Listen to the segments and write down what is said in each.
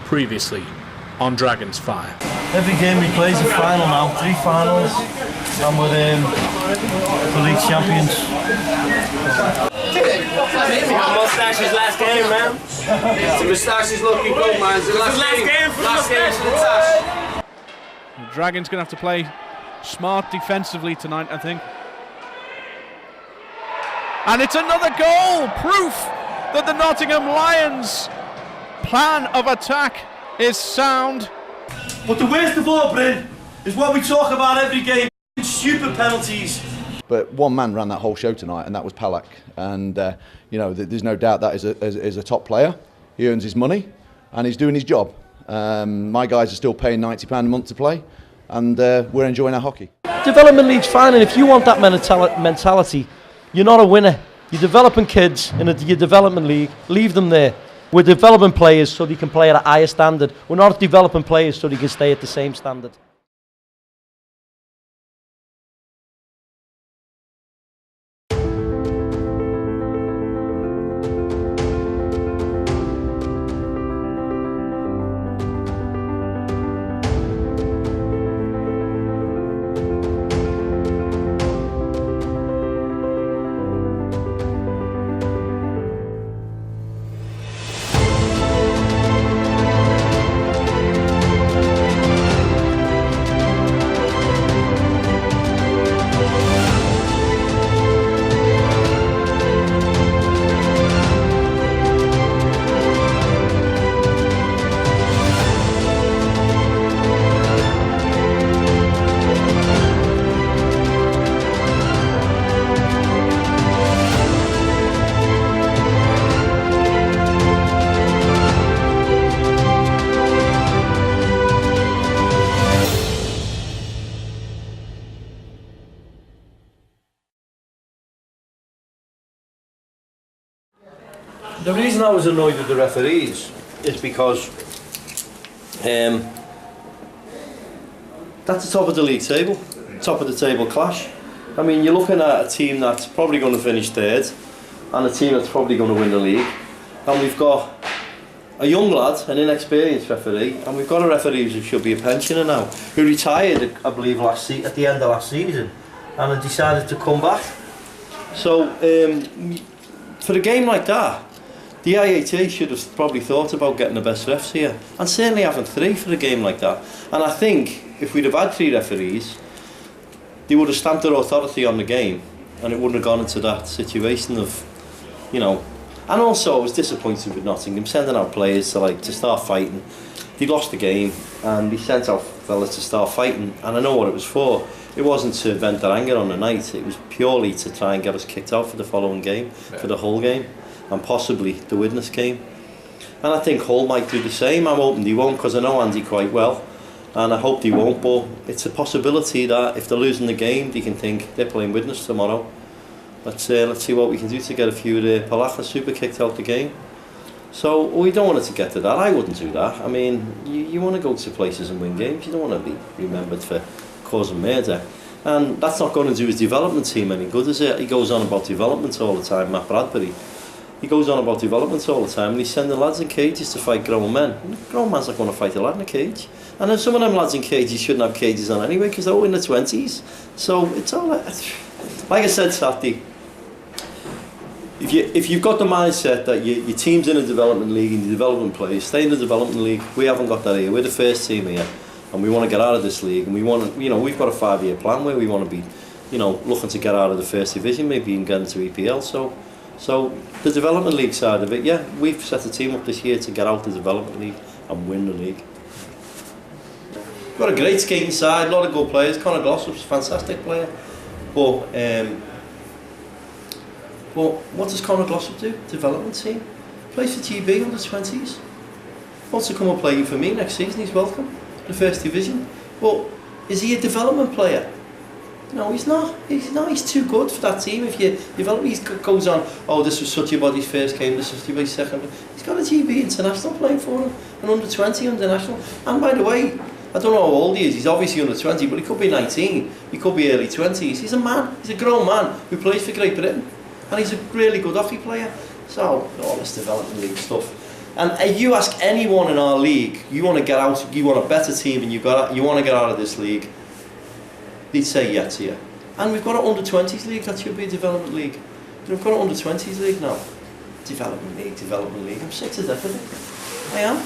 previously on Dragons Fire. Every game we play is a final now, 3 finals, and we're the league champions. Moustache's last game, man. The moustache's looking good, man. It's the last game for the Tash. The Dragons going to have to play smart defensively tonight, I think. And it's another goal! Proof that the Nottingham Lions' plan of attack is sound. But the worst of all, Bryn, is what we talk about every game, stupid penalties. But one man ran that whole show tonight, and that was Palak. And there's no doubt that is a top player. He earns his money, and he's doing his job. My guys are still paying £90 a month to play, and we're enjoying our hockey. Development league's fine, and if you want that mentality, you're not a winner. You're developing kids in your development league. Leave them there. We're developing players so they can play at a higher standard. We're not developing players so they can stay at the same standard. The reason I was annoyed with the referees is because that's the top of the league table, top of the table clash. I mean, you're looking at a team that's probably going to finish third and a team that's probably going to win the league. And we've got a young lad, an inexperienced referee, and we've got a referee who should be a pensioner now, who retired, I believe, at the end of last season, and had decided to come back. So, for a game like that, the IAT should have probably thought about getting the best refs here, and certainly having 3 for a game like that. And I think if we'd have had 3 referees, they would have stamped their authority on the game, and it wouldn't have gone into that situation of, And also, I was disappointed with Nottingham sending out players to start fighting. They lost the game, and they sent out fellas to start fighting, and I know what it was for. It wasn't to vent their anger on the night. It was purely to try and get us kicked out for the following game, for the whole game, and possibly the Widnes game. And I think Hull might do the same. I'm hoping they won't, because I know Andy quite well, and I hope they won't, but it's a possibility that if they're losing the game, they can think they're playing Widnes tomorrow. Let's see what we can do to get a few of the Palaka super kicked out the game. So we don't want it to get to that. I wouldn't do that. I mean, you want to go to places and win games. You don't want to be remembered for causing murder. And that's not going to do his development team any good, is it? He goes on about development all the time, Matt Bradbury. He goes on about development all the time, and he's sending lads in cages to fight grown men. And a grown man's not going to fight a lad in a cage. And then some of them lads in cages shouldn't have cages on anyway, because they're all in their 20s. So it's all like I said Saturday, if you've got the mindset that your team's in a development league and you're developing players, stay in the development league. We haven't got that here. We're the first team here, and we want to get out of this league, and we want to, we've got a 5-year plan where we want to be, looking to get out of the first division, maybe even get into EPL. So the development league side of it, yeah, we've set a team up this year to get out the development league and win the league. We've got a great skating side, a lot of good players. Conor Glossop's a fantastic player, but what does Conor Glossop do? Development team. Plays for GB under 20s. Wants to come and play for me next season, he's welcome. The first division. But is he a development player? No, he's not. He's too good for that team. If you develop, he goes on, oh, this was such body's first game, this was such body's second. He's got a GB international playing for him, an under 20 international. And by the way, I don't know how old he is. He's obviously under 20, but he could be 19. He could be early 20s. He's a man. He's a grown man who plays for Great Britain. And he's a really good hockey player. So, all this development league stuff, And you ask anyone in our league, you want to get out, you want a better team, and you want to get out of this league, they'd say yeah to you. And we've got an under-20s league, that should be a development league. We've got an under-20s league now. Development league. I'm sick to death of it. I am.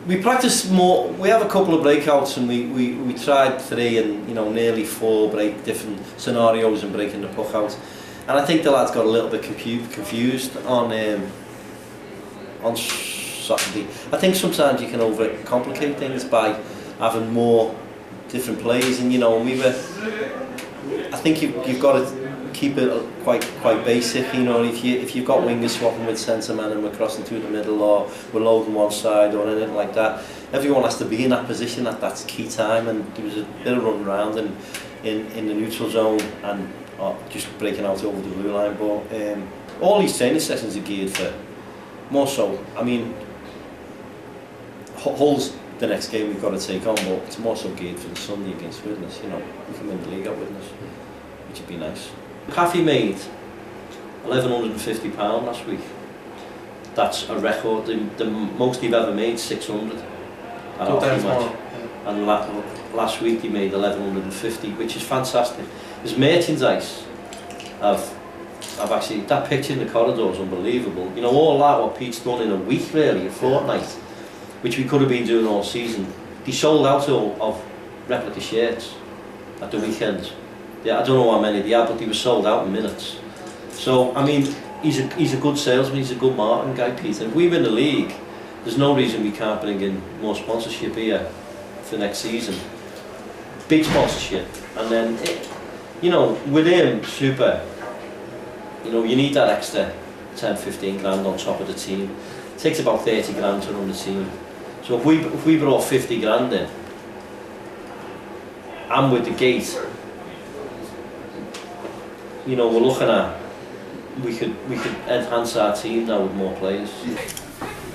We practice more. We have a couple of breakouts, and we tried 3 and nearly 4 different scenarios and breaking the puck out. And I think the lads got a little bit confused on Saturday. I think sometimes you can overcomplicate things by having more different plays, and I think you've got to keep it quite basic. If you've got wingers swapping with centre men and we're crossing through the middle, or we're loading one side or anything like that, everyone has to be in that position at that key time. And there was a bit of run around in the neutral zone and just breaking out over the blue line. But all these training sessions are geared for more so. I mean, Hull's the next game we've got to take on, but it's more so geared for the Sunday against Widnes. We can win the league at Widnes, which would be nice. Caffey made £1,150 last week. That's a record. The most he've ever made, 600 at a hockey match. And last week he made 1,150, which is fantastic. His merchandise, I've actually, that picture in the corridor is unbelievable. All that what Pete's done in a week, really, a fortnight, which we could have been doing all season. He sold out of replica shirts at the weekend. Yeah, I don't know how many they had, but they were sold out in minutes. So, I mean, he's a good salesman, he's a good marketing guy, Pete. And if we win the league, there's no reason we can't bring in more sponsorship here for next season. Big sponsorship. And then, with him, super. You need that extra 10-15 grand on top of the team. It takes about 30 grand to run the team. So if we brought 50 grand in, and with the gate, we're looking at we could enhance our team now with more players.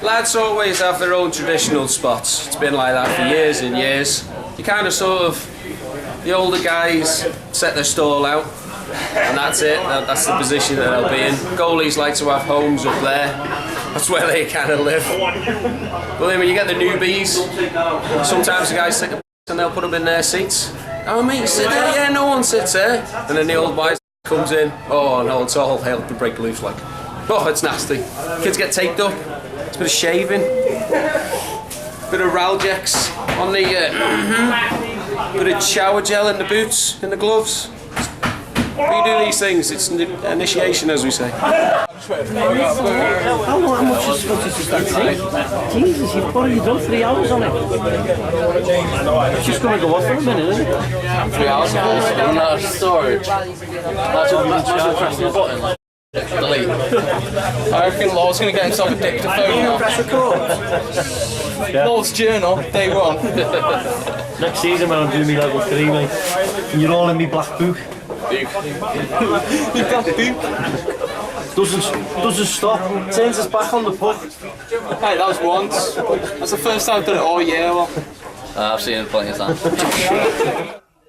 Lads always have their own traditional spots. It's been like that for years and years. You kind of the older guys set their stall out, and that's it. That's the position that they'll be in. Goalies like to have homes up there. That's where they kind of live. But then when you get the newbies, sometimes the guys take a and they'll put them in their seats. Oh mate, sit there. Yeah, no one sits there. And then the old boys comes in. Oh no, it's all hell to break loose like. Oh, it's nasty. Kids get taped up. It's a bit of shaving, bit of Raljex on the, bit of shower gel in the boots, in the gloves. We do these things. It's an initiation, as we say. How much is that take? Jesus, you've done 3 hours on it. It's just going to go off for a minute, isn't it? 3 hours in that storage. That's what we're pressing the button. Delete. I reckon Law's going to get himself a dictaphone now. Press record. Law's journal, day 1. Next season when I'm doing my level 3, mate, and you're all in me black book. Your black book? Doesn't stop. Turns us back on the puck. Hey, that was once. That's the first time I've done it all year. I've seen it plenty of times.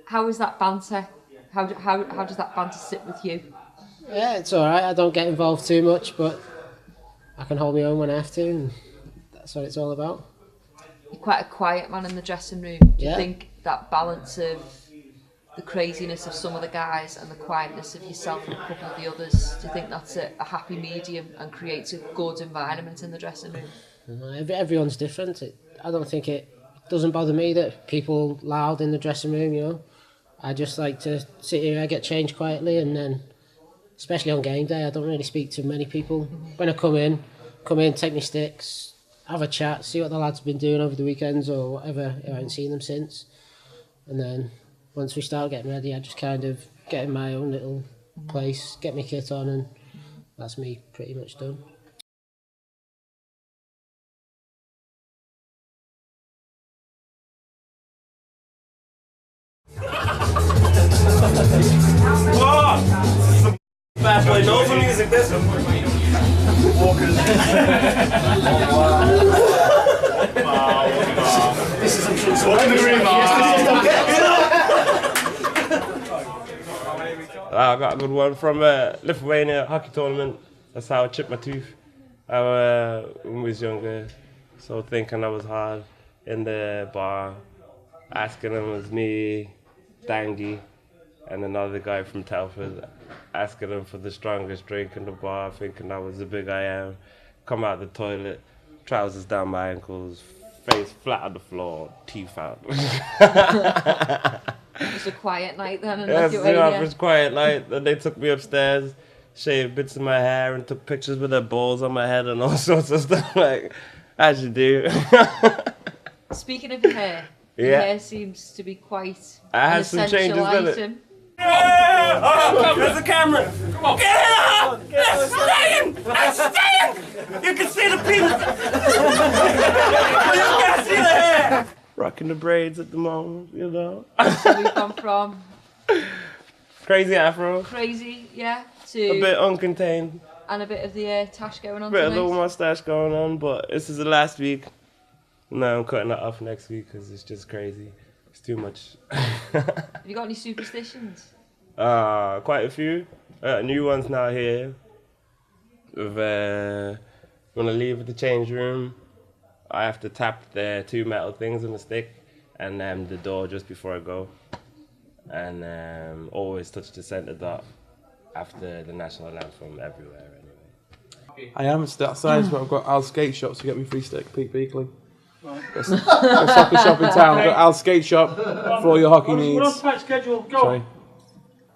How is that banter? How does that banter sit with you? Yeah, it's alright. I don't get involved too much, but I can hold my own when I have to, and that's what it's all about. You're quite a quiet man in the dressing room. Do you think that balance of the craziness of some of the guys and the quietness of yourself and a couple of the others, do you think that's a happy medium and creates a good environment in the dressing room? Everyone's different. I don't think it doesn't bother me that people loud in the dressing room, I just like to sit here, I get changed quietly, and then, especially on game day, I don't really speak to many people. When I come in, take my sticks, have a chat, see what the lads have been doing over the weekends or whatever. I haven't seen them since. And then once we start getting ready, I just kind of get in my own little place, get my kit on, and that's me pretty much done. Bad boy, no for music, this Walkers. This is in the green I got a good one from Lithuania hockey tournament. That's how I chipped my tooth. When I was younger, so thinking I was hard in the bar, asking him it was me, Dangy, and another guy from Telford, asking him for the strongest drink in the bar, thinking that was the big I am. Come out the toilet, trousers down my ankles, face flat on the floor, teeth out. It was a quiet night then. And Yes, it was a quiet night. Then they took me upstairs, shaved bits of my hair, and took pictures with their balls on my head and all sorts of stuff, like, as you do. Speaking of your hair, your hair seems to be quite an essential item. Yeah! Oh, there's the camera! Come on. Get it up! It's staying! It's staying! You can see the penis! You can see the hair! Rocking the braids at the moment, you know. So we've gone from crazy afro. Crazy, yeah, to a bit uncontained. And a bit of the tash going on A bit tonight. of a little mustache going on, but this is the last week. No, I'm cutting it off next week because it's just crazy. It's too much. Have you got any superstitions? Quite a few. New ones now here. When I leave the change room, I have to tap the 2 metal things on the stick and the door just before I go. And always touch the centre dot after the national anthem everywhere anyway. I am at that size, but I've got Al's Skate Shop to get me free stick, Peak Beakley. Best hockey shop in town. I've got Al's Skate Shop for all your hockey needs. We're on tight schedule. Go. Sorry.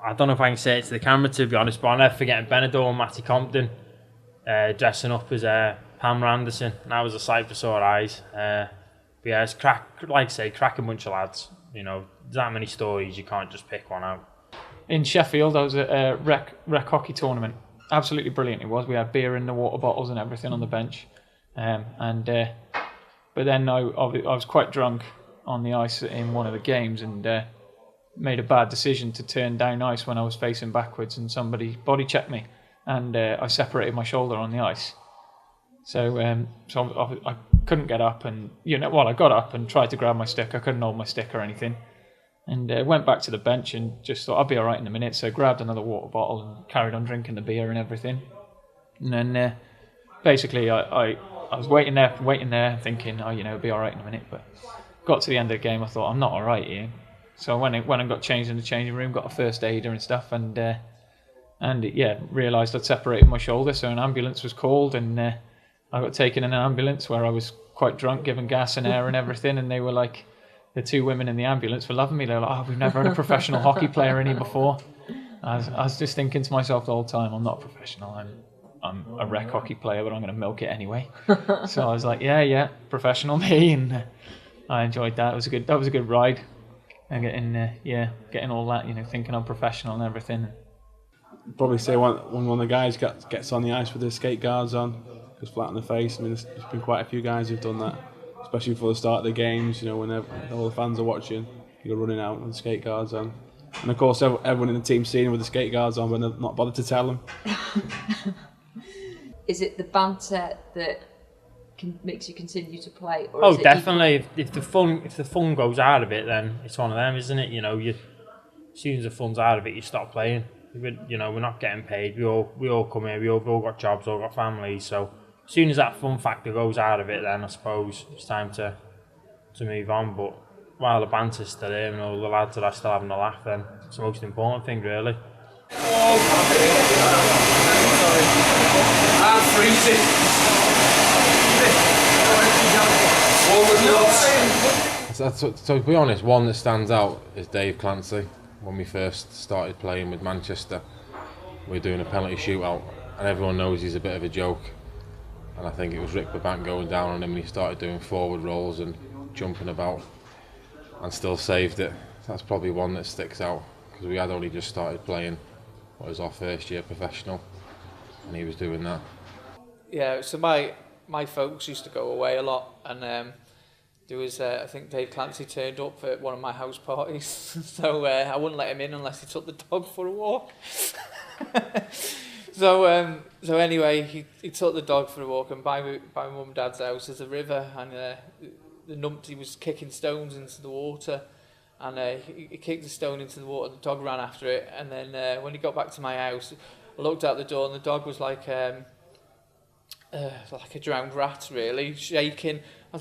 I don't know if I can say it to the camera, to be honest, but I'll never forget Benidorm and Matty Compton dressing up as Pamela Anderson, and that was a sight for sore eyes. But yeah, it's like I say, cracking bunch of lads. You know, there's that many stories, you can't just pick one out. In Sheffield, I was at a rec hockey tournament. Absolutely brilliant it was. We had beer in the water bottles and everything on the bench. But then I was quite drunk on the ice in one of the games and made a bad decision to turn down ice when I was facing backwards, and somebody body checked me, and I separated my shoulder on the ice. So I couldn't get up, and I got up and tried to grab my stick. I couldn't hold my stick or anything, and went back to the bench and just thought I'll be all right in a minute. So I grabbed another water bottle and carried on drinking the beer and everything. And then basically I was waiting there, thinking, it'll be all right in a minute. But got to the end of the game, I thought I'm not all right here. So I went and got changed in the changing room, got a first aider and stuff, and realised I'd separated my shoulder. So an ambulance was called, and I got taken in an ambulance where I was quite drunk, given gas and air and everything. And they were like, the 2 women in the ambulance were loving me. They were like, we've never had a professional hockey player in here before. I was just thinking to myself the whole time, I'm not a professional. I'm a rec hockey player, but I'm going to milk it anyway. So I was like, yeah, professional me, and I enjoyed that. That was a good ride. And getting all that, thinking I'm professional and everything. Probably say when one of the guys gets on the ice with their skate guards on, goes flat in the face. I mean, there's been quite a few guys who've done that, especially before the start of the games. When all the fans are watching, you're running out with the skate guards on. And of course, everyone in the team's seen with the skate guards on, but they're not bothered to tell them. Is it the banter that makes you continue to play? Or Definitely. If the fun goes out of it, then it's one of them, isn't it? As soon as the fun's out of it, you stop playing. We're not getting paid. We all come here. We've all got jobs, all got families. So as soon as that fun factor goes out of it, then I suppose it's time to move on. But while the banter's still here and all the lads are still having a laugh, then it's the most important thing, really. I'm freezing. So to be honest, one that stands out is Dave Clancy. When we first started playing with Manchester, we were doing a penalty shootout, and everyone knows he's a bit of a joke. And I think it was Rick Babank going down on him, and he started doing forward rolls and jumping about, and still saved it. That's probably one that sticks out, because we had only just started playing. It was our first year professional, and he was doing that. Yeah, so my folks used to go away a lot, and there was, I think Dave Clancy turned up at one of my house parties, so I wouldn't let him in unless he took the dog for a walk. So anyway, he took the dog for a walk, and by mum and dad's house there's a river, and the numpty was kicking stones into the water, and he kicked a stone into the water, the dog ran after it, and then when he got back to my house, I looked out the door and the dog was like like a drowned rat, really, shaking. I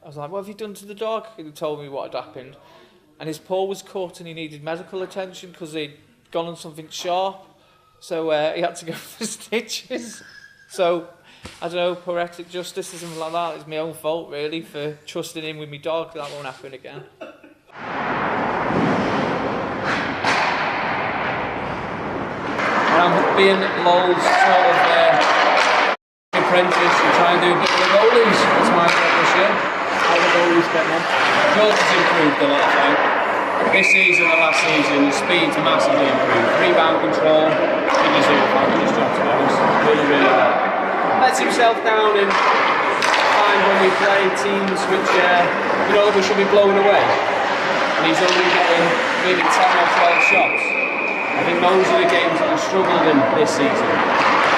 was like, what have you done to the dog? He told me what had happened. And his paw was cut and he needed medical attention because he'd gone on something sharp. So he had to go for stitches. So, I don't know, poetic justice or something like that. It's my own fault, really, for trusting him with my dog. That won't happen again. I'm being Lowell's sort of apprentice and try and do a bit of the goalies. That's my job this year. How the goalies getting on? Jordan's improved a lot, I think. This season and last season, his speed's massively improved. Rebound control, figures it up, his job to those. Really, really well. Lets himself down in times when we play teams which, we should be blown away. And he's only getting maybe 10 or 12 shots. I think those are the games that he's struggled in this season.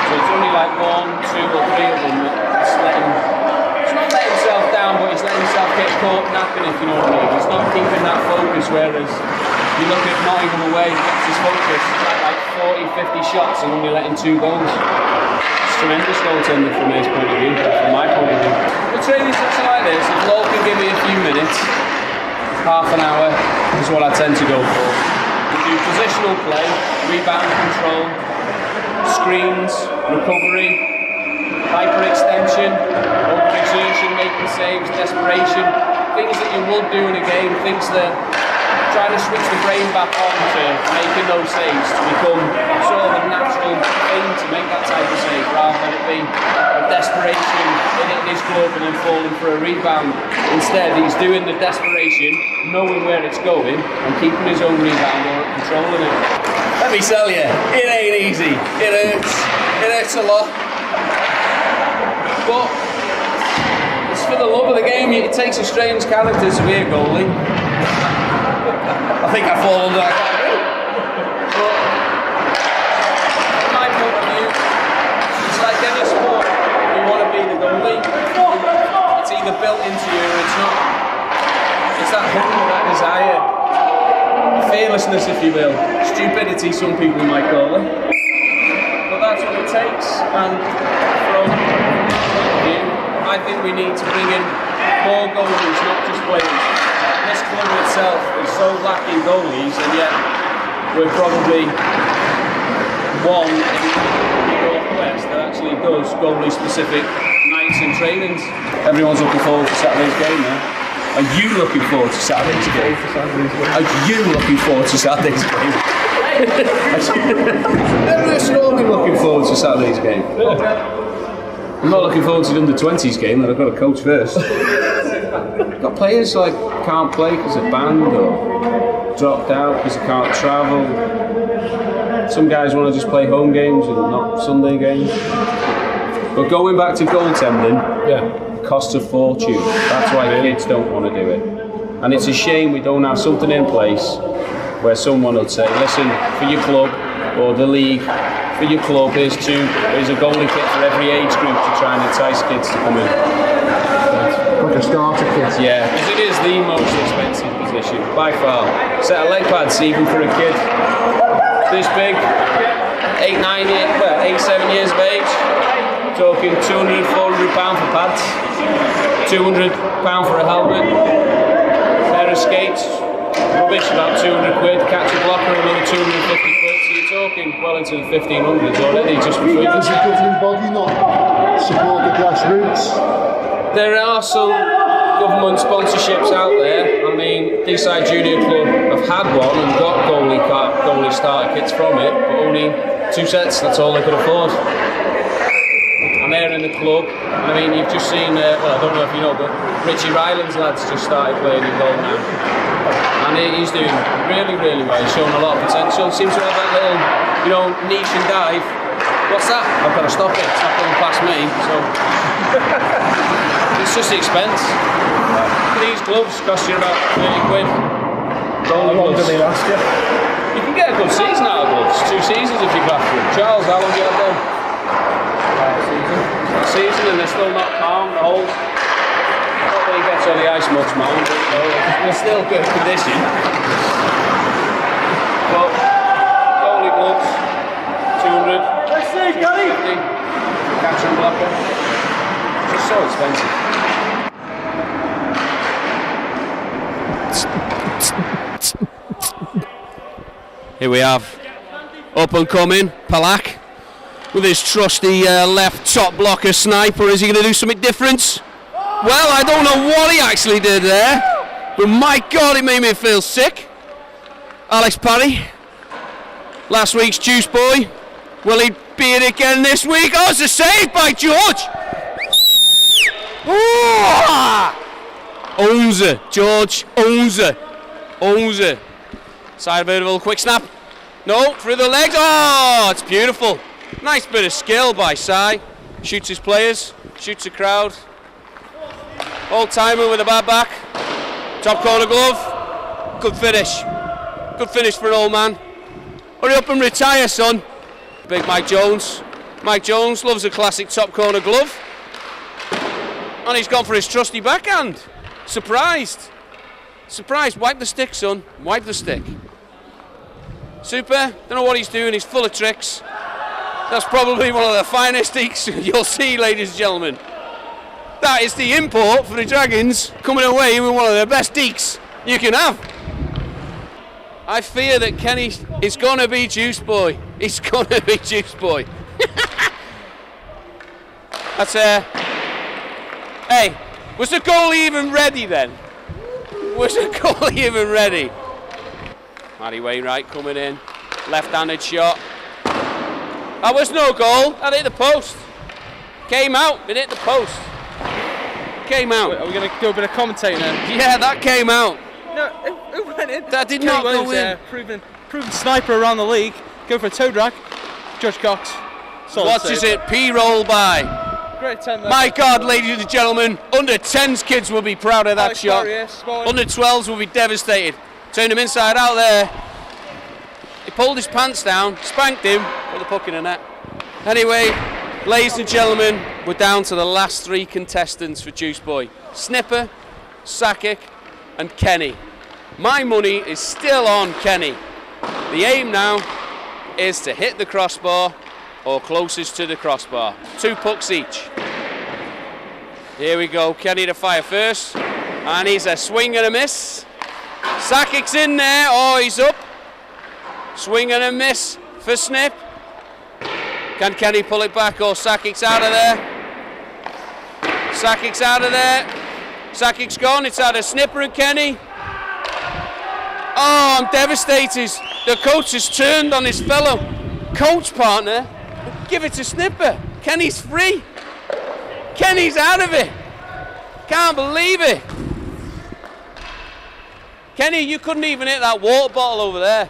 So it's only like 1, 2 or 3 of them that's he's not letting himself down, but he's letting himself get caught napping, if you know what I mean. He's not keeping that focus, whereas you look at Nottingham away, he gets his focus, he's like 40, 50 shots and only letting 2 goals. It's tremendous goaltender from his point of view, from my point of view. The training session like this, if Lowell can give me a few minutes, half an hour is what I tend to go for. We do positional play, rebound control, screens, recovery, hyperextension, overexertion, making saves, desperation, things that you would do in a game, things that trying to switch the brain back on to making those saves to become sort of a natural thing to make that type of save rather than it being a desperation in hitting his glove and then falling for a rebound. Instead, he's doing the desperation, knowing where it's going and keeping his own rebound or controlling it. Let me tell you, it ain't easy. It hurts a lot. But it's for the love of the game. It takes a strange character to be a goalie. I think I fall under that category. But from my point of view, it's like any sport. You want to be the goalie. It's either built into you or it's not. It's that hunger, that desire, fearlessness, if you will, stupidity, some people might call it. But that's what it takes. And from my point of view, I think we need to bring in more goalies, not just players. This club itself is so lacking goalies, and yet we're probably one in the Northwest that actually does goalie-specific nights and trainings. Everyone's looking forward to Saturday's game now. Are you looking forward to Saturday's game? Are you looking forward to Saturday's game? Everyone's normally looking forward to Saturday's game. I'm not looking forward to the under-20s game that I've got to coach first. Got players like can't play because they're banned or dropped out because they can't travel. Some guys want to just play home games and not Sunday games. But going back to goaltending, costs a fortune. That's why kids don't want to do it. And it's a shame we don't have something in place where someone would say, listen, for your club or the league, for your club, here's a goalie kit for every age group to try and entice kids to come in. Like a starter kit? Yeah, because it is the most expensive position, by far. Set of leg pads, even for a kid this big, 8, 7 years of age, talking £200, £400 for pads, £200 for a helmet, pair of skates, rubbish, about 200 quid, catch a blocker, another 250 quid, so you're talking well into the 1500s already, just for food. Does the governing body not support the grassroots? There are some government sponsorships out there. I mean, Deeside Junior Club have had one and got goalie starter kits from it, but only 2 sets, that's all they could afford. And they're in the club. I mean, you've just seen, I don't know if you know, but Richie Ryland's lads just started playing in goal now. And he's doing really, really well. He's showing a lot of potential. Seems to have that little, niche and dive. What's that? I've got to stop it. It's not going past me, so... It's just the expense. These gloves cost you about 30 quid. How long do they last you? You can get a good season out of gloves. 2 seasons if you craft them. Charles, how long do you have them? A season, and they're still not calm. The whole... Not that he gets on the ice much, man, but they're still good condition. But goalie gloves, 200, 250. captain blocker. It's just so expensive. Here we have up and coming Palak with his trusty left top blocker sniper. Is he going to do something different? Well, I don't know what he actually did there, but my God, it made me feel sick. Alex Parry, last week's juice boy. Will he be it again this week? Oh, it's a save by George. Owns it, George. Owns it. Side of a little quick snap. No, through the legs. Oh, it's beautiful. Nice bit of skill by Sai. Shoots his players, shoots the crowd. Old timer with a bad back. Top corner glove. Good finish. Good finish for an old man. Hurry up and retire, son. Big Mike Jones. Mike Jones loves a classic top corner glove. And he's gone for his trusty backhand. Surprised. Wipe the stick, son. Wipe the stick. Super. Don't know what he's doing. He's full of tricks. That's probably one of the finest deeks you'll see, ladies and gentlemen. That is the import for the Dragons, coming away with one of the best deeks you can have. I fear that Kenny is going to be Juice Boy. He's going to be Juice Boy. That's Hey, was the goalie even ready then? Was the goalie even ready? Matty Wainwright coming in. Left-handed shot. That was no goal. That hit the post. Came out. It hit the post. Came out. Wait, are we going to do a bit of commentating then? Yeah, that came out. No, it went in. That did not go in. Proven sniper around the league. Go for a toe drag. Judge Cox. Watches it P-roll by. Great 10 there. My God, ladies and gentlemen, under 10s kids will be proud of that shot. Under 12s will be devastated. Turned him inside out there. He pulled his pants down, spanked him, put the puck in the net. Anyway, ladies and gentlemen, we're down to the last 3 contestants for Juice Boy. Snipper, Sakic and Kenny. My money is still on Kenny. The aim now is to hit the crossbar or closest to the crossbar. 2 pucks each. Here we go, Kenny to fire first. And he's a swing and a miss. Sakic's in there, oh he's up. Swing and a miss for Snip. Can Kenny pull it back or Sakic's out of there? Sakic's out of there. Sakic's gone, it's either Snipper and Kenny. Oh, I'm devastated. The coach has turned on his fellow coach partner. Give it to Snipper. Kenny's free. Kenny's out of it. Can't believe it. Kenny, you couldn't even hit that water bottle over there.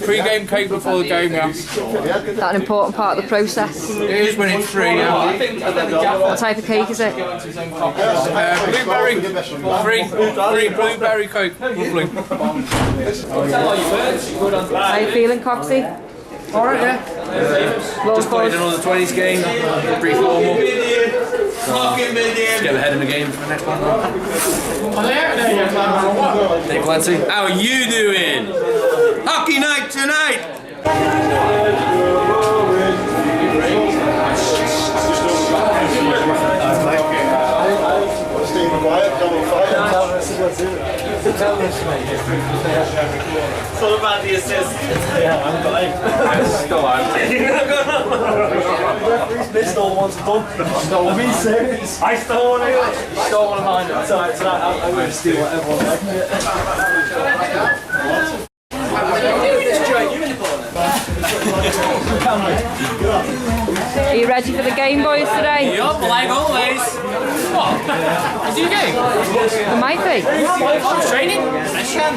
Pre-game cake before the game, yeah. That an important part of the process. It is when it's free, yeah. What type of cake is it? Blueberry. Free blueberry cake. Lovely. How are you feeling, Coxie? Alright, yeah. Just played another 20s game. Brief warm-up. Let's get ahead in the game for the next one. Dave Clancy. How are you doing? Hockey night tonight! It's all about the assist. Yeah, I'm dying. Still am. Referee's missed all the ones done. Are we serious? I stole one of yours. Stole one of mine. It's alright, I'm going to steal whatever one. Are you ready for the game, boys, today? Yup, like always. What? Is it a game? It might be. Oh, it's training? It's going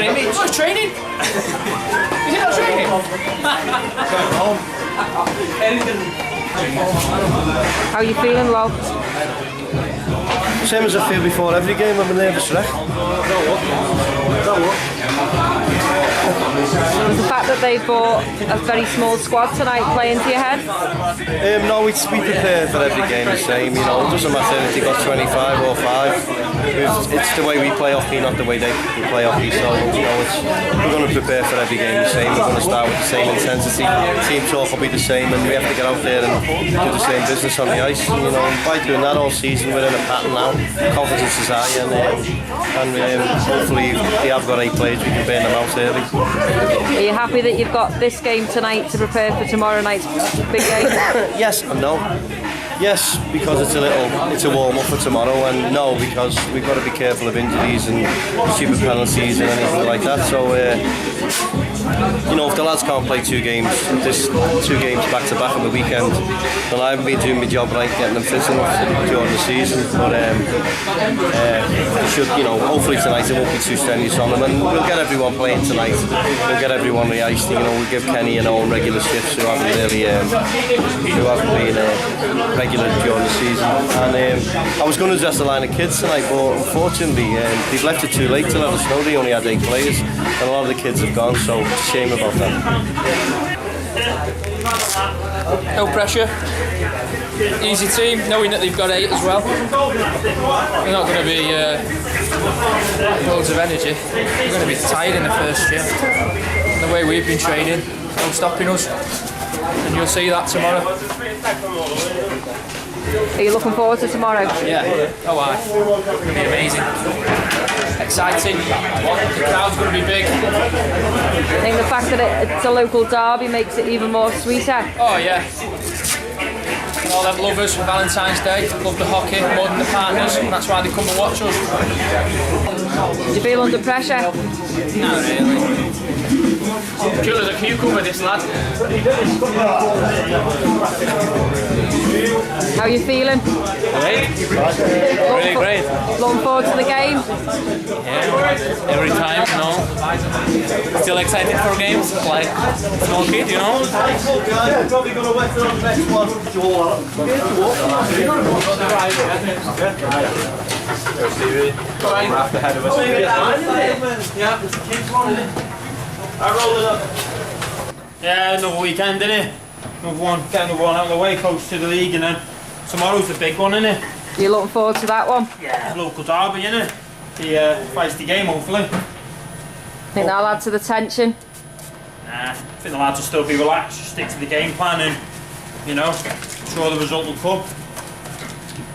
to be. Oh, it's training? Is it not training? How are you feeling, Rob? Same as I feel before every game. I'm a nervous wreck. The fact that they brought a very small squad tonight play into your head? No, we prepare for every game the same. You know, it doesn't matter if they got 25 or 5. It's the way we play hockey, not the way they play hockey. So you know, we're going to prepare for every game the same. We're going to start with the same intensity. Team talk will be the same, and we have to get out there and do the same business on the ice. You know, and by doing that all season, we're in a pattern now. Confidence is high, and hopefully, if they have got 8 players, we can burn them out early. Are you happy that you've got this game tonight to prepare for tomorrow night's big game? Yes and no. Yes, because it's a warm up for tomorrow, and no, because we've got to be careful of injuries and stupid penalties and anything like that. So, you know, if the lads can't play 2 games, just 2 games back to back on the weekend, then I haven't been doing my job right, getting them fit enough during the season. But should, you know, hopefully tonight it won't be too strenuous on them, and we'll get everyone playing tonight. We'll get everyone on the ice. You know, we'll give Kenny and Owen regular shifts who haven't really, who haven't been regular during the season. And I was going to dress a line of kids tonight, but unfortunately they've left it too late to let us know. They only had 8 players, and a lot of the kids have gone, so it's a shame about that. No pressure. Easy team, knowing that they've got 8 as well. They're not going to be loads of energy. They're going to be tired in the first shift. And the way we've been training, no stopping us. And you'll see that tomorrow. Are you looking forward to tomorrow? Yeah. Oh, aye. It's going to be amazing. Exciting. The crowd's going to be big. I think the fact that it's a local derby makes it even more sweeter. Oh, yeah. All them lovers for Valentine's Day love the hockey more than the partners, and that's why they come and watch us. Do you feel under pressure? Not really. Cool as a cucumber, this lad. How are you feeling? Great. Really great. Looking forward to the game? Yeah, every time, you know. Still excited for games, like small kid, you know. Probably going to wait for the next one. Right ahead of us. Yeah. I rolled it up. Yeah, another weekend, innit? Another one, get another one out of the way, close to the league, and then tomorrow's the big one, innit? You looking forward to that one? Yeah, local derby, innit? The feisty game, hopefully. Think that'll add to the tension? Nah, I think the lads will still be relaxed, stick to the game plan, and, you know, I'm sure the result will come.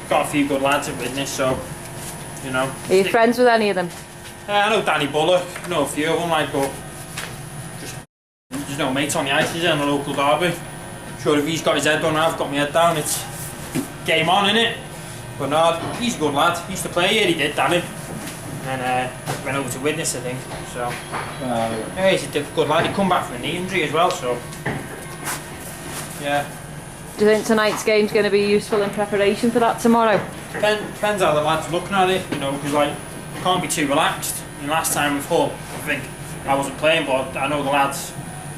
Got a few good lads at witness, so, you know. Are you friends with any of them? I know Danny Bullock, I know a few of them, like, but there's no mates on the ice, is there, in the local derby? Sure, if he's got his head down, I've got my head down, it's game on, innit? But no, he's a good lad. He used to play here, he did, Danny. And went over to witness, I think, so. Yeah, he's a good lad. He come back from a knee injury as well, so. Yeah. Do you think tonight's game's going to be useful in preparation for that tomorrow? Depends how the lads are looking at it, you know, because like, you can't be too relaxed. I mean, last time with Hull, I think I wasn't playing, but I know the lads,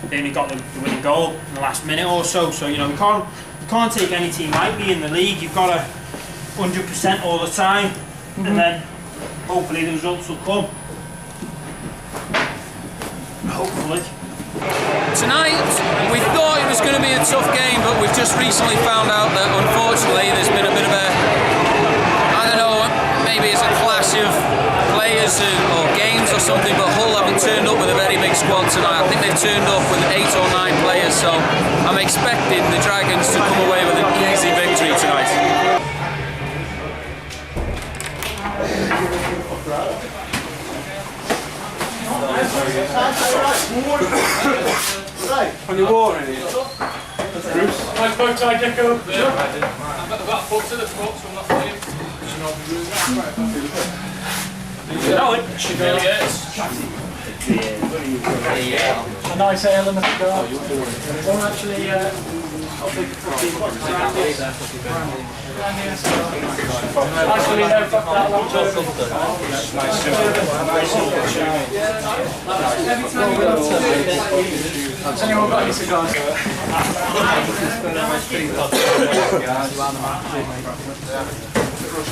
they only got the winning goal in the last minute or so. So, you know, you can't take any team lightly in the league. You've got to 100% all the time, and then hopefully the results will come. Hopefully. Tonight, we thought it was going to be a tough game, but we've just recently found out that unfortunately there's been a bit of a, I don't know, maybe it's a clash of players or games or something, but Hull haven't turned up with a very big squad tonight. I think they've turned up with 8 or 9 players, so I'm expecting the Dragons to come away with an easy victory tonight. On your water in here? Bruce. Nice bow tie, Deco. Yeah, I did. I've got foot to the foot, so I'm not playing. A nice ale and a cigar. One actually, actually, no, fuck that one. Has anyone got any cigars? We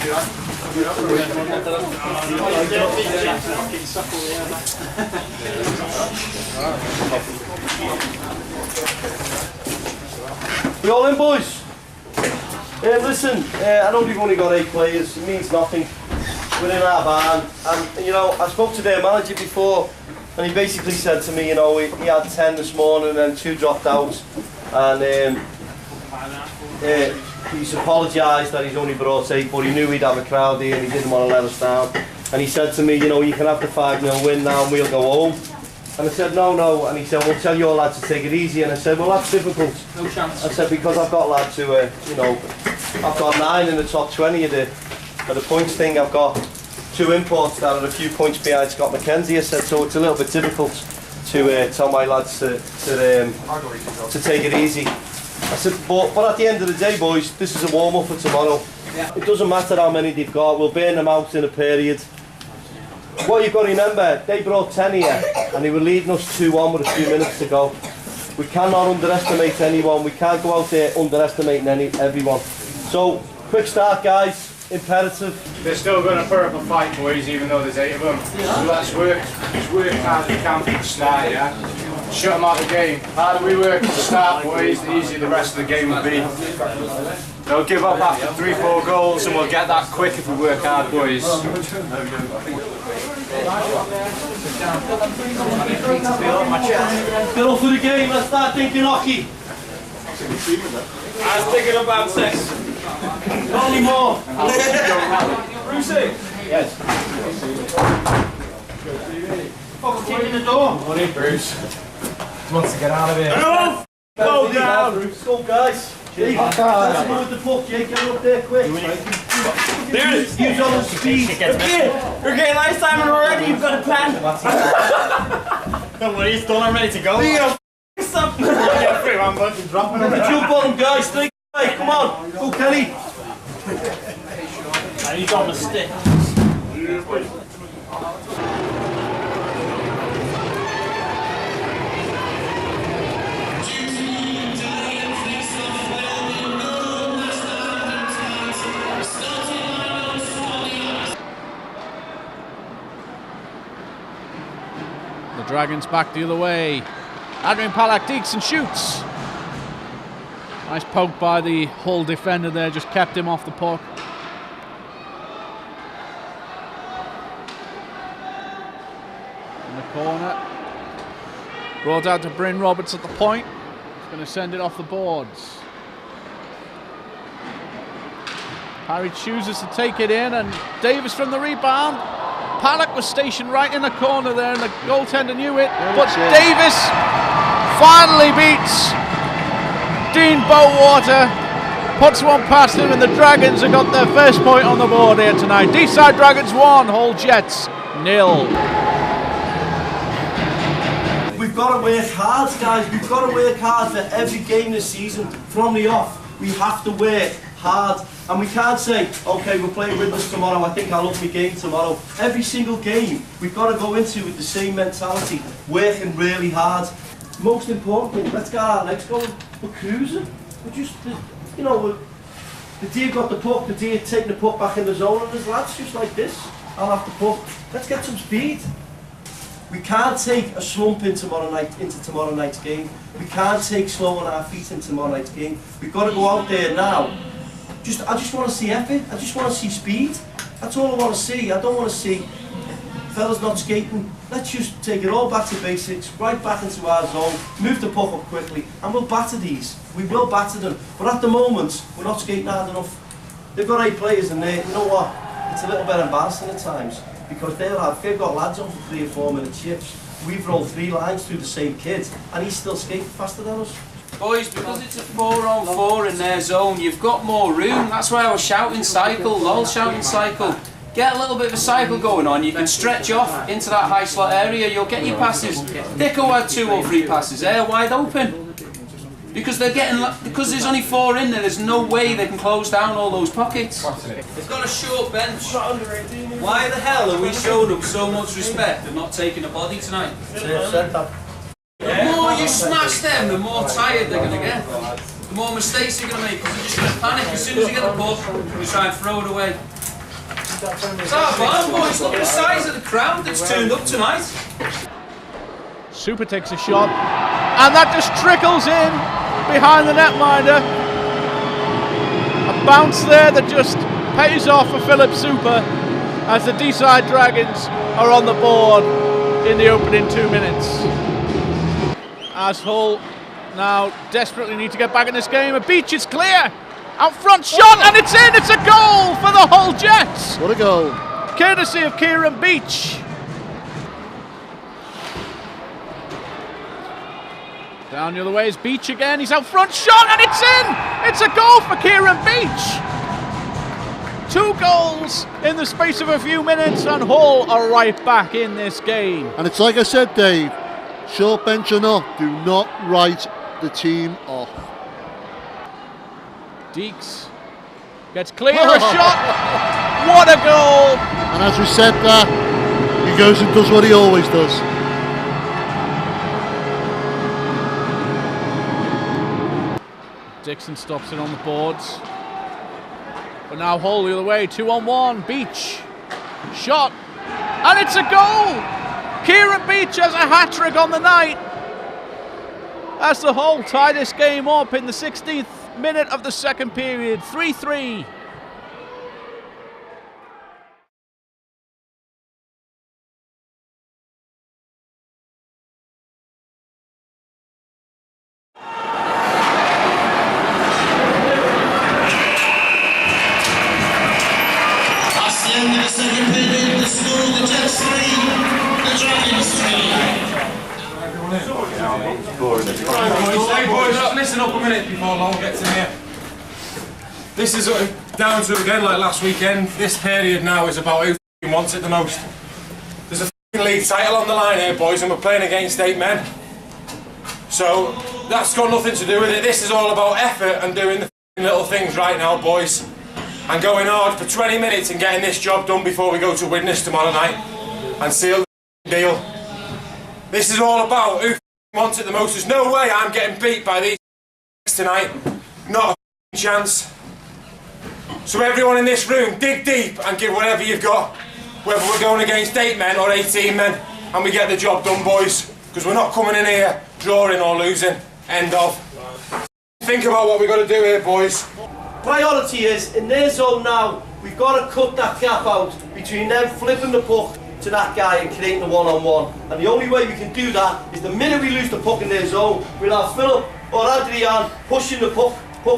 all in, boys? Listen, I know we've only got 8 players, it means nothing. We're in our barn, and you know, I spoke to their manager before, and he basically said to me, you know, he had 10 this morning and then 2 dropped out, and he's apologised that he's only brought 8, but he knew we'd have a crowd here and he didn't want to let us down. And he said to me, you know, you can have the 5-0 win now and we'll go home. And I said, no, and he said, well, tell your lads to take it easy. And I said, well, that's difficult. No chance. I said, because I've got lads who, you know, I've got 9 in the top 20 of the points thing. I've got 2 imports that are a few points behind Scott McKenzie. I said, so it's a little bit difficult to tell my lads to take it easy. I said, but at the end of the day, boys, this is a warm-up for tomorrow. Yeah. It doesn't matter how many they've got, we'll burn them out in a period. What you've got to remember, they brought 10 here and they were leading us 2-1 with a few minutes to go. We cannot underestimate anyone, we can't go out there underestimating everyone. So, quick start guys, imperative. They're still going to put up a fight, boys, even though there's 8 of them. So let's work hard as we can from the start, yeah? Shut them out of the game. The harder we work at the start, boys, the easier the rest of the game will be. They'll give up after 3-4 goals and we'll get that quick if we work hard, boys. Get up for the game, let's start thinking hockey. I was thinking about 6. Only more. Brucey? Yes. Fucking kick in the door. Morning, Bruce. He wants to get out of here. Enough! Go down! Let's go, guys. Jake, let's move the puck, Jake. Get up there quick. There it is. Use all the speed. We're getting ice time already. You've got a plan. Don't worry, it's done. I'm ready to go. Leo, stop. Yeah, free one, bud. Dropping the jump on them, guys. Hey, come on. Go, Kelly. He's on the stick. The Dragons back the other way. Adrian Palak digs and shoots. Nice poke by the Hull defender there, just kept him off the puck. In the corner. Brought out to Bryn Roberts at the point. He's going to send it off the boards. Parry chooses to take it in, and Davis from the rebound. Palak was stationed right in the corner there, and the goaltender knew it. But Davis finally beats Dean Bowater, puts one past him, and the Dragons have got their first point on the board here tonight. Deeside Dragons 1, Hull Jets 0. We've got to work hard, guys. We've got to work hard for every game this season. From the off, we have to work hard. And we can't say, okay, we're playing Griffiths tomorrow, I think I'll up my game tomorrow. Every single game, we've got to go into with the same mentality, working really hard. Most important thing, let's get our legs going. We're cruising. We're just, you know, the deer got the puck, the deer taking the puck back in the zone, and there's lads just like this. I'll have the puck. Let's get some speed. We can't take a slump into tomorrow night's game. We can't take slow on our feet into tomorrow night's game. We've got to go out there now. I just want to see effort. I just want to see speed. That's all I want to see. I don't want to see fellas not skating. Let's just take it all back to basics, right back into our zone, move the puck up quickly, and we'll batter these. We will batter them. But at the moment, we're not skating hard enough. They've got 8 players in there. You know what? It's a little bit embarrassing at times, because they've got lads on for 3 or 4 minute shifts. We've rolled 3 lines through the same kid, and he's still skating faster than us. Boys, because it's a 4-on-4 in their zone, you've got more room. That's why I was shouting cycle, lol shouting cycle. Get a little bit of a cycle going on, you can stretch off into that high slot area, you'll get your passes. Dicko had 2 or 3 passes there, wide open. Because because there's only 4 in there, there's no way they can close down all those pockets. They've got a short bench. Why the hell are we showing them so much respect and not taking a body tonight? The more you smash them, the more tired they're going to get. the more mistakes you're going to make, because you're just going to panic as soon as you get the puck, you try and throw it away. It's our barn, boys. Look at the size of the crowd that's turned up tonight. Super takes a shot, and that just trickles in behind the netminder. A bounce there that just pays off for Philip Super as the Deeside Dragons are on the board in the opening 2 minutes. As Hull now desperately need to get back in this game. A Beach is clear. Out front shot, and it's in. It's a goal for the Hull Jets. What a goal. Courtesy of Kieran Beach. Down the other way is Beach again. He's out front shot, and it's in. It's a goal for Kieran Beach. 2 goals in the space of a few minutes, and Hull are right back in this game. And it's like I said, Dave, short bench or not, do not write the team off. Deeks gets clear, a shot. What a goal! And as we said that, he goes and does what he always does. Dixon stops it on the boards. But now Hull the other way, 2-on-1. Beach. Shot. And it's a goal! Kieran Beach has a hat-trick on the night. As the Hull tie this game up in the 16th minute of the second period, 3-3. That's the end of the second period. The score, the Jets 3, the Dragons 3. Hey boys, listen up a minute before Lowell gets in here. This is down to again like last weekend. This period now is about who wants it the most. There's a league title on the line here, boys, and we're playing against 8 men. So that's got nothing to do with it. This is all about effort and doing the little things right now, boys, and going hard for 20 minutes and getting this job done before we go to Widnes tomorrow night and seal the deal. This is all about who wants it the most. There's no way I'm getting beat by these tonight. Not a chance. So everyone in this room, dig deep and give whatever you've got. Whether we're going against 8 men or 18 men, and we get the job done, boys. Because we're not coming in here drawing or losing. End of. Think about what we've got to do here, boys. Priority is, in their zone now, we've got to cut that gap out between them flipping the puck to that guy and creating a one-on-one. And the only way we can do that is the minute we lose the puck in their zone, we'll have Philip or Adrian pushing the puck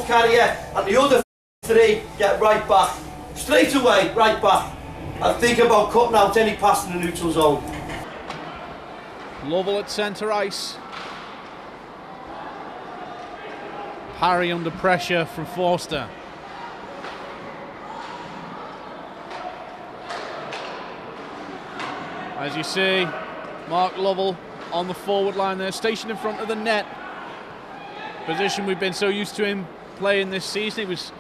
carrier, and the other 3 get right back. Straight away, right back. And think about cutting out any pass in the neutral zone. Lovell at centre ice. Parry under pressure from Forster. As you see, Mark Lovell on the forward line there, stationed in front of the net. Position we've been so used to him playing this season. He was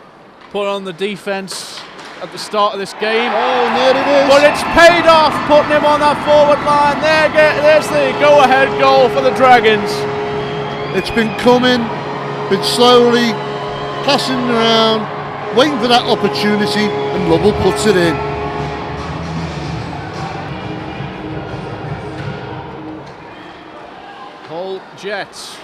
put on the defence at the start of this game. Oh, there it is. But it's paid off, putting him on that forward line. There's the go-ahead goal for the Dragons. It's been coming, been slowly passing around, waiting for that opportunity, and Lovell puts it in. Hull Jets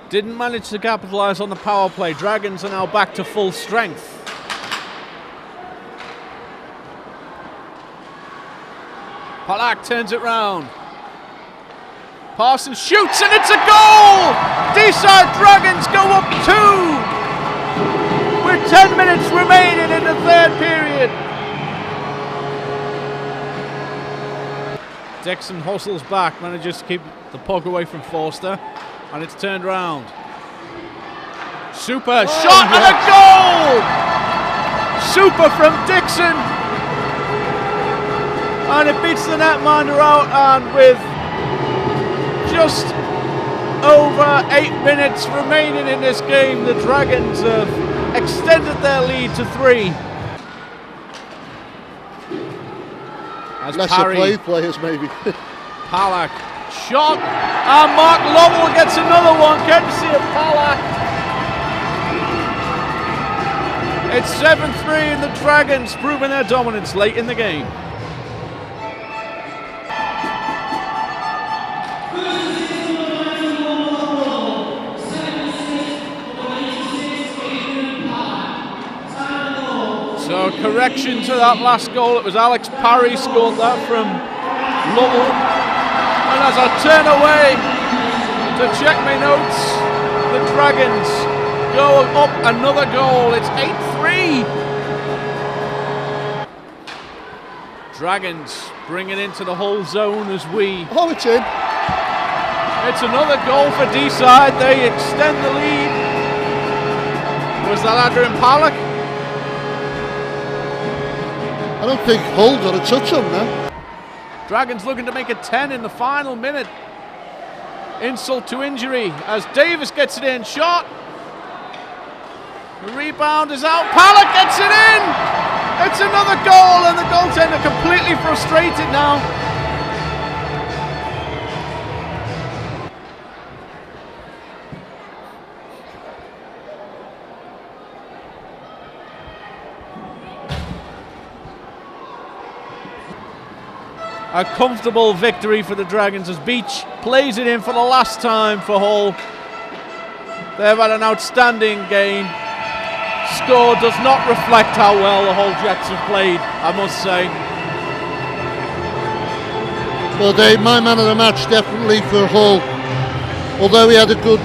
didn't manage to capitalise on the power play. Dragons are now back to full strength. Palak turns it round. Parsons shoots and it's a goal! Deeside Dragons go up 2 with 10 minutes remaining in the third period. Dixon hustles back, manages to keep the puck away from Forster, and it's turned round. Super shot and a goal! Super from Dixon, and it beats the netminder out, and with just over 8 minutes remaining in this game, the Dragons have extended their lead to 3. As Lesser Parry, played players maybe. Palak Shot, and Mark Lovell gets another one, courtesy of Palak. It's 7-3 and the Dragons proving their dominance late in the game. So correction to that last goal, it was Alex Parry scored that from Lovell. And as I turn away to check my notes, the Dragons go up another goal, it's 8-3. Dragons bring it into the whole zone as we... Oh, it's in. It's another goal for Deeside, they extend the lead. Was that Adrian Palak? I don't think Hull got a touch on that. Dragons looking to make it 10 in the final minute. Insult to injury as Davis gets it in. Shot. The rebound is out. Palak gets it in. It's another goal and the goaltender completely frustrated now. A comfortable victory for the Dragons as Beach plays it in for the last time for Hull. They've had an outstanding game. Score does not reflect how well the Hull Jets have played, I must say. Well, Dave, my man of the match definitely for Hull. Although he had a good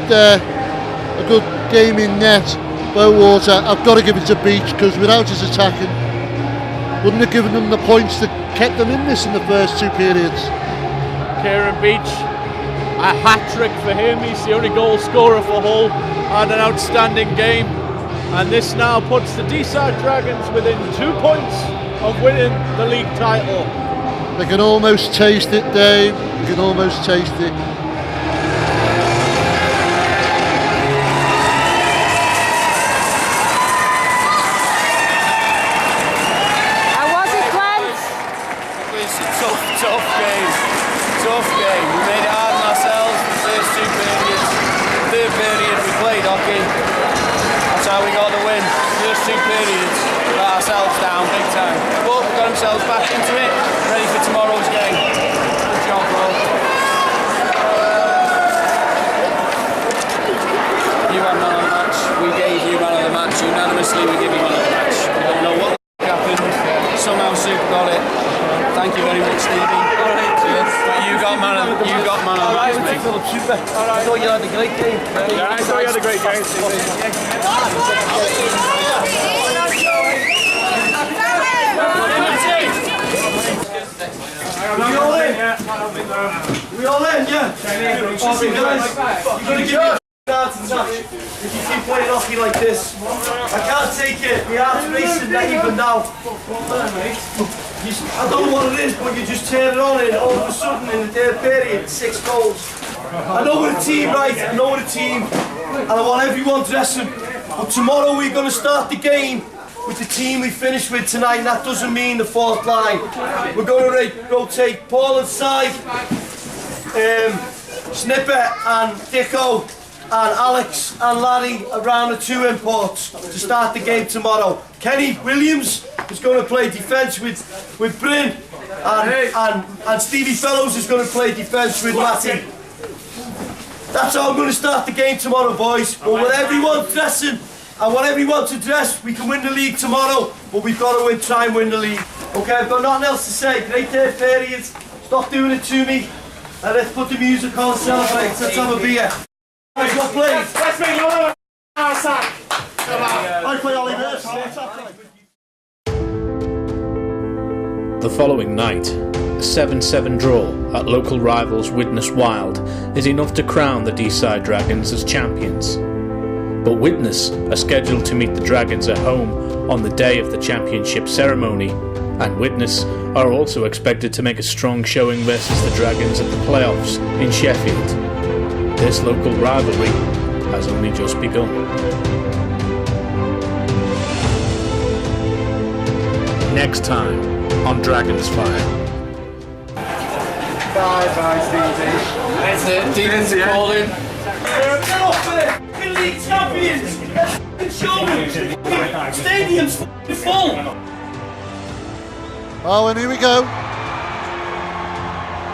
game in net, Bowater, I've got to give it to Beach because without his attacking, wouldn't have given them the points that kept them in this in the first two periods. Kieran Beach, a hat-trick for him. He's the only goal scorer for Hull. Had an outstanding game. And this now puts the Deeside Dragons within 2 points of winning the league title. They can almost taste it, Dave. You can almost taste it. Tough game. We made it hard on ourselves the first two periods. Third period we played hockey. That's how we got the win. First two periods, we let ourselves down big time. But we got ourselves back into it, ready for tomorrow's game. Good job, bro. You had man of the match. We gave you man of the match. Unanimously we give you man of the match. We don't know what happened. Somehow Super got it. Thank you very much, Stevie. But you got man of the match, mate. I thought you had a great game. Yeah, I thought you had a great game, Stevie. We all in? We all in, yeah? Awesome, guys. You're going to give me a dance and touch if you keep playing hockey like this. I can't take it. My heart's racing not even now. I don't know what it is, but you just turn it on and all of a sudden in the third period, 6 goals. I know we're a team, right? I know we're a team. And I want everyone dressing. But tomorrow we're going to start the game with the team we finished with tonight, and that doesn't mean the fourth line. We're going to rotate Paul inside, Snipper and Dicko and Alex and Larry around the 2 imports to start the game tomorrow. Kenny Williams is going to play defence with Bryn, and Stevie Fellows is going to play defence with Matty. That's how I'm going to start the game tomorrow, boys. But with everyone dressing, I want everyone to dress. We can win the league tomorrow, but we've got to try and win the league. Okay, I've got nothing else to say. Great third period. Stop doing it to me. And let's put the music on and celebrate. Let's have a beer. Guys, what plays? Let's make another outside. I play Ollie Mercer. The following night, a 7-7 draw at local rivals Widnes Wild is enough to crown the Deeside Dragons as champions. But Widnes are scheduled to meet the Dragons at home on the day of the championship ceremony, and Widnes are also expected to make a strong showing versus the Dragons at the playoffs in Sheffield. This local rivalry has only just begun. Next time on Dragons Fire. Bye, Stevie. That's it. Dean's calling. Get off of it! We're league champions! The stadium's full! Oh, and here we go.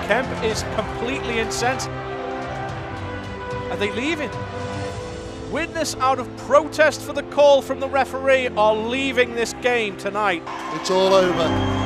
Kemp is completely incensed. Are they leaving? Widnes, out of protest for the call from the referee, are leaving this game tonight. It's all over.